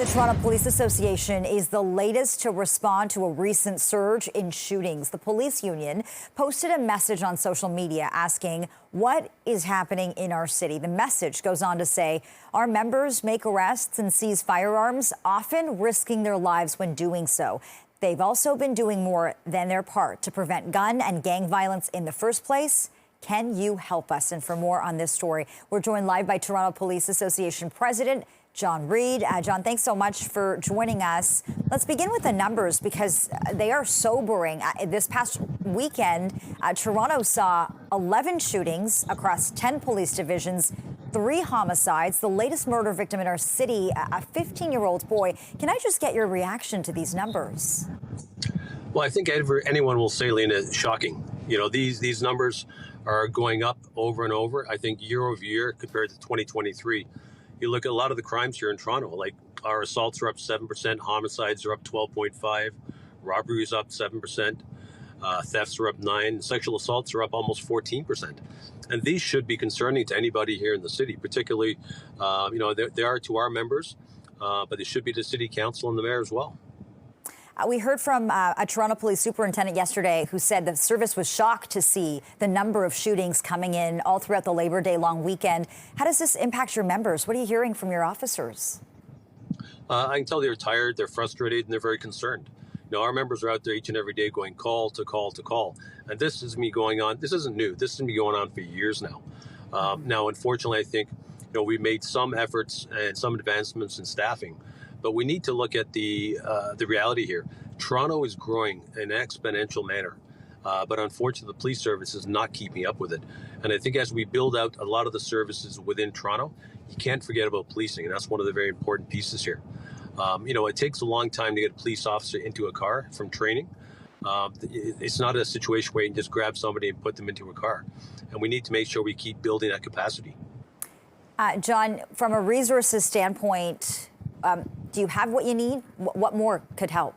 The Toronto Police Association is the latest to respond to a recent surge in shootings. The police union posted a message on social media asking what is happening in our city. The message goes on to say, our members make arrests and seize firearms, often risking their lives when doing so. They've also been doing more than their part to prevent gun and gang violence in the first place. Can you help us? And for more on this story, we're joined live by Toronto Police Association President John Reid. John, thanks so much for joining us. Let's begin with the numbers because they are sobering. This past weekend, Toronto saw 11 shootings across 10 police divisions, 3 homicides. The latest murder victim in our city, a 15-year-old boy. Can I just get your reaction to these numbers? Well, I think anyone will say, Lena, it's shocking. You know, these numbers are going up over and over. I think year over year compared to 2023. You look at a lot of the crimes here in Toronto, like our assaults are up 7%, homicides are up 12.5%, robberies up 7%, thefts are up 9%, sexual assaults are up almost 14%. And these should be concerning to anybody here in the city, particularly, they are to our members, but they should be to City Council and the Mayor as well. We heard from a Toronto Police Superintendent yesterday who said the service was shocked to see the number of shootings coming in all throughout the Labor Day long weekend. How does this impact your members? What are you hearing from your officers? I can tell they're tired, they're frustrated, and they're very concerned. You know, our members are out there each and every day going call to call to call. And this is me going on. This isn't new. This has been going on for years now. Now, unfortunately, I think, we've made some efforts and some advancements in staffing. But we need to look at the reality here. Toronto is growing in an exponential manner, but unfortunately, the police service is not keeping up with it. And I think as we build out a lot of the services within Toronto, you can't forget about policing, and that's one of the very important pieces here. It takes a long time to get a police officer into a car from training. It's not a situation where you can just grab somebody and put them into a car. And we need to make sure we keep building that capacity. John, from a resources standpoint, do you have what you need? What more could help?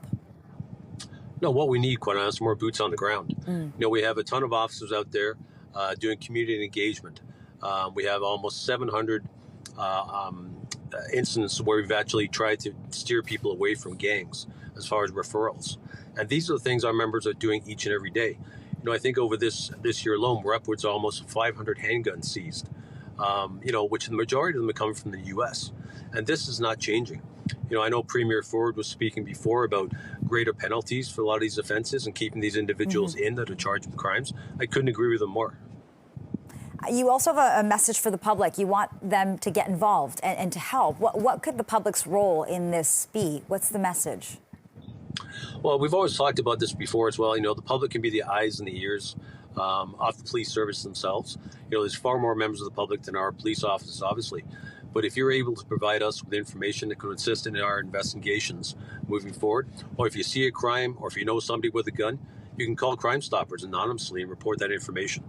No, what we need, quite honestly, more boots on the ground. We have a ton of officers out there doing community engagement. We have almost 700 incidents where we've actually tried to steer people away from gangs as far as referrals. And these are the things our members are doing each and every day. I think over this year alone, we're upwards of almost 500 handguns seized, which the majority of them are coming from the U.S. And this is not changing. I know Premier Ford was speaking before about greater penalties for a lot of these offenses and keeping these individuals in that are charged with crimes. I couldn't agree with them more. You also have a message for the public. You want them to get involved and to help. What could the public's role in this be? What's the message? Well, we've always talked about this before as well. The public can be the eyes and the ears of the police service themselves. There's far more members of the public than our police officers, obviously. But if you're able to provide us with information that could assist in our investigations moving forward, or if you see a crime, or if you know somebody with a gun, you can call Crime Stoppers anonymously and report that information.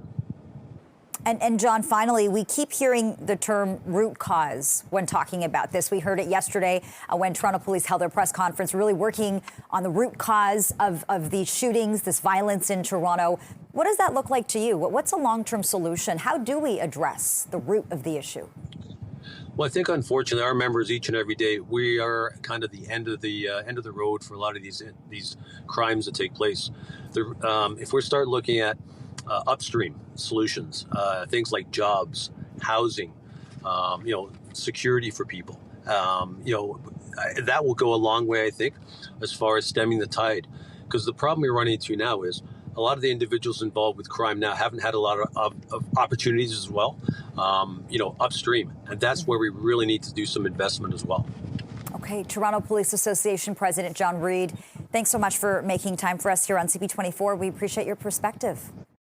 And John, finally, we keep hearing the term root cause when talking about this. We heard it yesterday when Toronto Police held their press conference, really working on the root cause of these shootings, this violence in Toronto. What does that look like to you? What's a long-term solution? How do we address the root of the issue? Well, I think, unfortunately, our members each and every day, we are kind of the end of the road for a lot of these crimes that take place. If we start looking at upstream solutions, things like jobs, housing, security for people, that will go a long way, I think, as far as stemming the tide. Because the problem we're running into now is a lot of the individuals involved with crime now haven't had a lot of opportunities as well, upstream. And that's where we really need to do some investment as well. Okay, Toronto Police Association President John Reid, thanks so much for making time for us here on CP24. We appreciate your perspective.